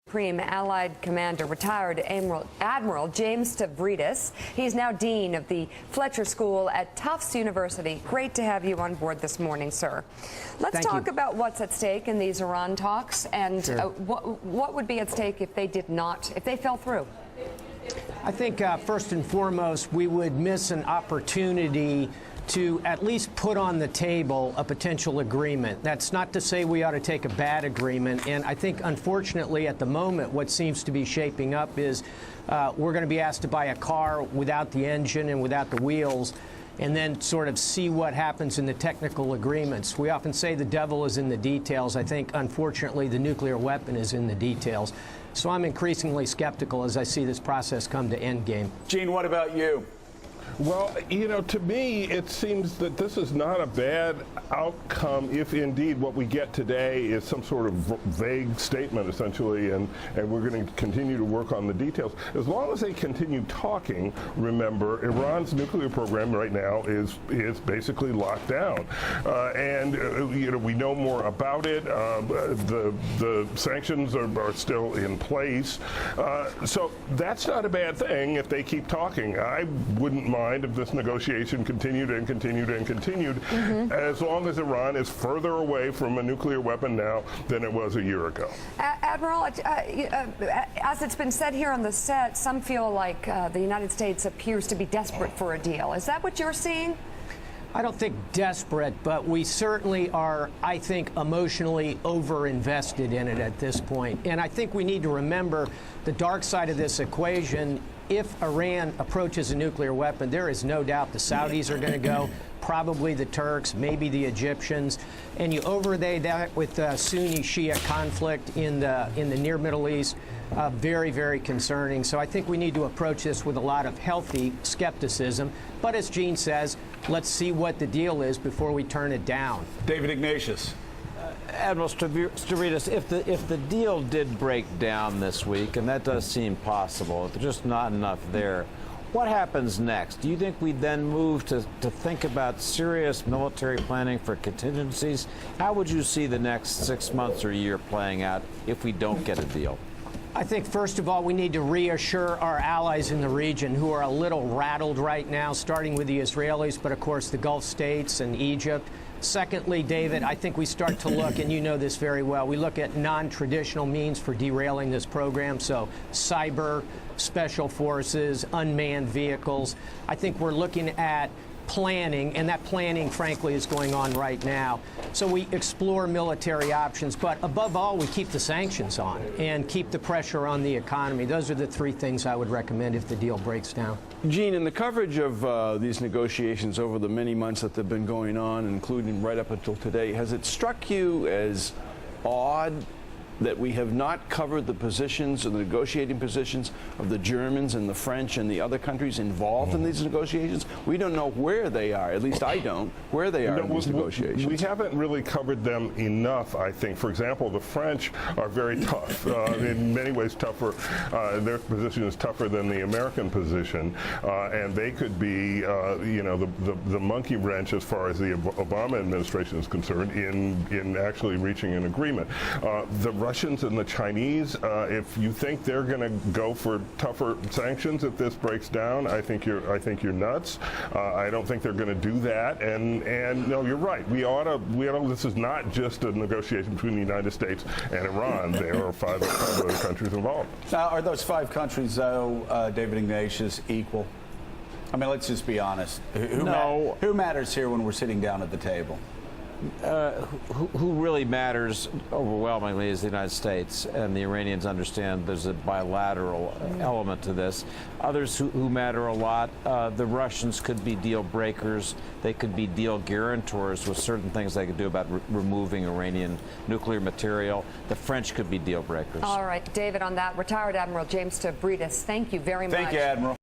Supreme Allied Commander, retired Admiral James Stavridis. He's now Dean of the Fletcher School at Tufts University. Great to have you on board this morning, sir. Let's talk about what's at stake in these Iran talks and what would be at stake if they fell through. I think first and foremost, we would miss an opportunity to at least put on the table a potential agreement. That's not to say we ought to take a bad agreement. And I think, unfortunately, at the moment, what seems to be shaping up is we're going to be asked to buy a car without the engine and without the wheels, and then sort of see what happens in the technical agreements. We often say the devil is in the details. I think, unfortunately, the nuclear weapon is in the details. So I'm increasingly skeptical as I see this process come to endgame. Gene, what about you? Well, you know, to me, it seems that this is not a bad outcome if indeed what we get today is some sort of vague statement, essentially, and we're going to continue to work on the details. As long as they continue talking, remember, Iran's nuclear program right now is basically locked down. You know, we know more about it. The sanctions are still in place. So that's not a bad thing if they keep talking. I wouldn't mind if this negotiation continued and continued and continued, as long as Iran is further away from a nuclear weapon now than it was a year ago. Admiral, as it's been said here on the set, some feel like the United States appears to be desperate for a deal. Is that what you're seeing? I don't think desperate, but we certainly are, I think, emotionally over-invested in it at this point. And I think we need to remember the dark side of this equation. If Iran approaches a nuclear weapon, there is no doubt the Saudis are going to go, probably the Turks, maybe the Egyptians, and you overlay that with the Sunni-Shia conflict in the near Middle East. Very, very concerning. So I think we need to approach this with a lot of healthy skepticism. But as Gene says, let's see what the deal is before we turn it down. David Ignatius. Admiral Stavridis, if the deal did break down this week, and that does seem possible, if there's just not enough there, what happens next? Do you think we then move to think about serious military planning for contingencies? How would you see the next 6 months or year playing out if we don't get a deal? I think, first of all, we need to reassure our allies in the region who are a little rattled right now, starting with the Israelis, but, of course, the Gulf states and Egypt. Secondly, David, I think we start to look, and you know this very well, we look at non-traditional means for derailing this program, so cyber, special forces, unmanned vehicles. I think we're looking at planning, and that planning, frankly, is going on right now. So we explore military options, but above all, we keep the sanctions on and keep the pressure on the economy. Those are the three things I would recommend if the deal breaks down. Gene, in the coverage of these negotiations over the many months that they've been going on, including right up until today, has it struck you as odd that we have not covered the positions or the negotiating positions of the Germans and the French and the other countries involved in these negotiations? We don't know where they are, at least I don't, where they are in these negotiations. We haven't really covered them enough, I think. For example, the French are very tough, in many ways tougher. Their position is tougher than the American position, and they could be, you know, the monkey wrench as far as the Obama administration is concerned in actually reaching an agreement. The Russians and the Chinese, if you think they're going to go for tougher sanctions if this breaks down, I think you're nuts. I don't think they're going to do that. And no, you're right. We ought to. This is not just a negotiation between the United States and Iran. There are five other countries involved. Now, are those 5 countries, though, David Ignatius, equal? I mean, let's just be honest. Who matters here when we're sitting down at the table? Who really matters overwhelmingly is the United States, and the Iranians understand there's a bilateral element to this. Others who matter a lot, the Russians could be deal breakers. They could be deal guarantors with certain things they could do about removing Iranian nuclear material. The French could be deal breakers. All right, David, on that, retired Admiral James Stavridis, thank you very much. Thank you, Admiral.